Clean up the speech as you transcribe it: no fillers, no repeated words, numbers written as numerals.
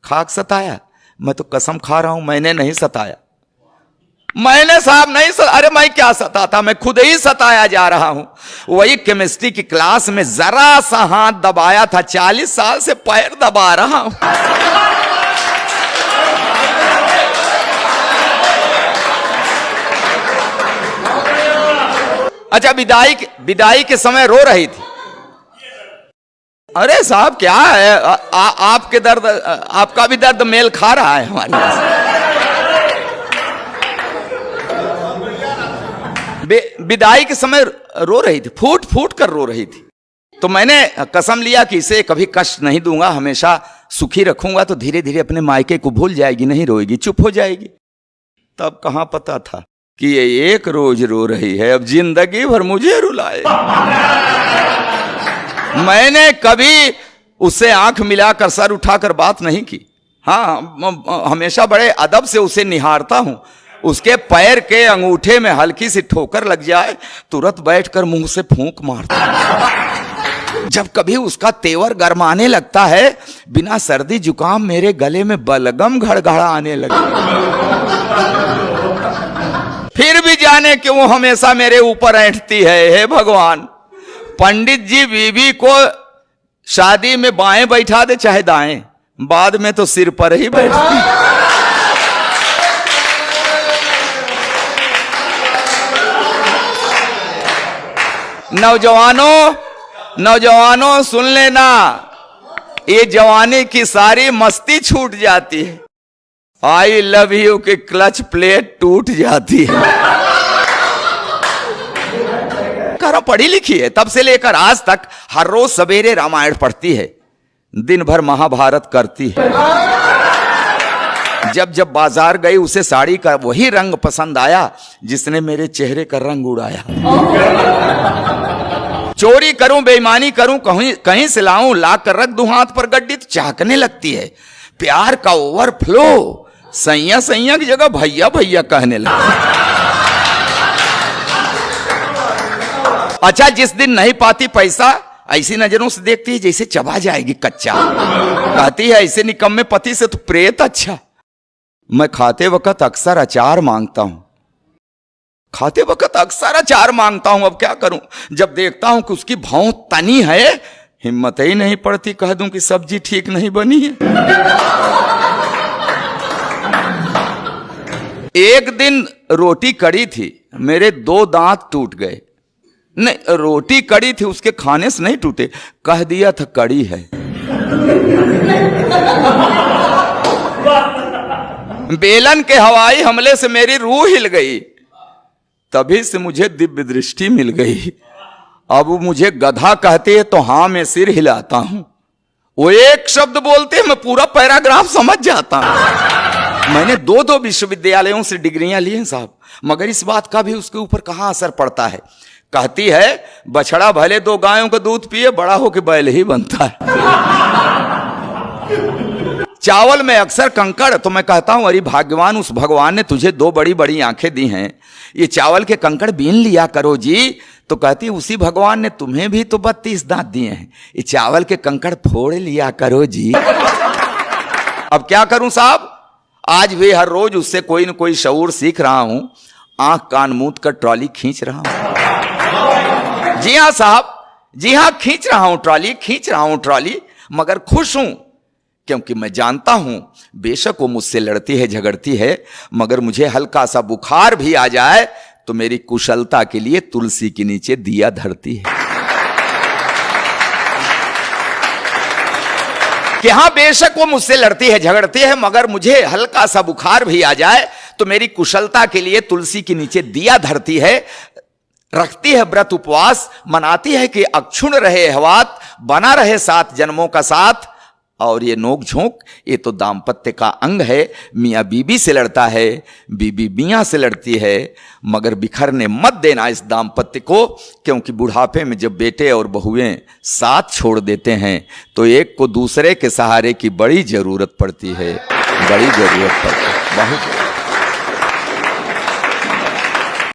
खाक सताया? मैं तो कसम खा रहा हूं मैंने नहीं सताया। मैंने साहब नहीं अरे मैं क्या सताता, मैं खुद ही सताया जा रहा हूं। वही केमिस्ट्री की क्लास में जरा सा हाथ दबाया था, 40 साल से पैर दबा रहा हूं। अच्छा, विदाई के समय रो रही थी। अरे साहब क्या है, आपके दर्द, आपका भी दर्द मेल खा रहा है हमारे। विदाई के समय रो रही थी, फूट फूट कर रो रही थी। तो मैंने कसम लिया कि इसे कभी कष्ट नहीं दूंगा, हमेशा सुखी रखूंगा, तो धीरे धीरे अपने मायके को भूल जाएगी, नहीं रोएगी, चुप हो जाएगी। तब कहां पता था कि ये एक रोज रो रही है, अब जिंदगी भर मुझे रुलाए। मैंने कभी उससे आंख मिलाकर सर उठाकर बात नहीं की। हाँ, हमेशा बड़े अदब से उसे निहारता हूं। उसके पैर के अंगूठे में हल्की सी ठोकर लग जाए, तुरंत बैठकर मुंह से फूंक मारता हूं। जब कभी उसका तेवर गरमाने लगता है, बिना सर्दी जुकाम मेरे गले में बलगम घड़घड़ाने लगे। फिर भी जाने क्यों हमेशा मेरे ऊपर ऐंठती है। हे भगवान, पंडित जी बीवी को शादी में बाएं बैठा दे चाहे दाएं, बाद में तो सिर पर ही बैठती। नौजवानों सुन लेना, ये जवानी की सारी मस्ती छूट जाती है। आई लव यू की क्लच प्लेट टूट जाती है। करो, पढ़ी लिखी है, तब से लेकर आज तक हर रोज सवेरे रामायण पढ़ती है, दिन भर महाभारत करती है। जब जब बाजार गई उसे साड़ी का वही रंग पसंद आया जिसने मेरे चेहरे का रंग उड़ाया। चोरी करूं, बेईमानी करूं, कहीं से लाऊं, ला कर रख दूं हाथ पर गड्डी, तो चाहकने लगती है। प्यार का ओवरफ्लो, सैया सैया की जगह भैया भैया कहने लगा। अच्छा, जिस दिन नहीं पाती पैसा, ऐसी नजरों से देखती है जैसे चबा जाएगी कच्चा। कहती है ऐसे निकम्मे पति से तो प्रेत अच्छा। मैं खाते वक्त अक्सर अचार मांगता हूं, अब क्या करूं। जब देखता हूं कि उसकी भौं तनी है, हिम्मत ही नहीं पड़ती कह दूं कि सब्जी ठीक नहीं बनी है। एक दिन रोटी कड़ी थी, मेरे 2 दांत टूट गए। नहीं, रोटी कड़ी थी, उसके खाने से नहीं टूटे, कह दिया था कड़ी है। बेलन के हवाई हमले से मेरी रूह हिल गई, तभी से मुझे दिव्य दृष्टि मिल गई। अब वो मुझे गधा कहते हैं तो हाँ मैं सिर हिलाता हूं। वो एक शब्द बोलते हैं मैं पूरा पैराग्राफ समझ जाता हूं। मैंने 2 विश्वविद्यालयों से डिग्रियां ली हैं साहब, मगर इस बात का भी उसके ऊपर कहां असर पड़ता है। कहती है बछड़ा भले 2 गायों का दूध पिए, बड़ा होकर बैल ही बनता है। चावल में अक्सर कंकड़, तो मैं कहता हूं अरे भाग्यवान, उस भगवान ने तुझे 2 बड़ी बड़ी आंखें दी हैं, ये चावल के कंकड़ बीन लिया करो जी। तो कहती उसी भगवान ने तुम्हें भी तो 32 दांत दिए हैं, ये चावल के कंकड़ फोड़ लिया करो जी। अब क्या करूं साहब, आज भी हर रोज उससे कोई न कोई शऊर सीख रहा हूं, आंख कान मूंद कर ट्रॉली खींच रहा हूं। जी हां साहब, जी हां, खींच रहा हूं ट्रॉली, मगर खुश हूं क्योंकि मैं जानता हूं बेशक वो मुझसे लड़ती है, झगड़ती है, मगर मुझे हल्का सा बुखार भी आ जाए तो मेरी कुशलता के लिए तुलसी के नीचे दिया धरती है। कि हां बेशक वो मुझसे लड़ती है, झगड़ती है, मगर मुझे हल्का सा बुखार भी आ जाए तो मेरी कुशलता के लिए तुलसी के नीचे दिया धरती है, रखती है व्रत उपवास, मनाती है कि अक्षुण रहे हवात, बना रहे 7 जन्मों का साथ। और ये नोक झोंक, ये तो दाम्पत्य का अंग है। मियाँ बीबी से लड़ता है, बीबी मियाँ से लड़ती है, मगर बिखरने मत देना इस दाम्पत्य को, क्योंकि बुढ़ापे में जब बेटे और बहुएं साथ छोड़ देते हैं तो एक को दूसरे के सहारे की बड़ी जरूरत पड़ती है, बहुत।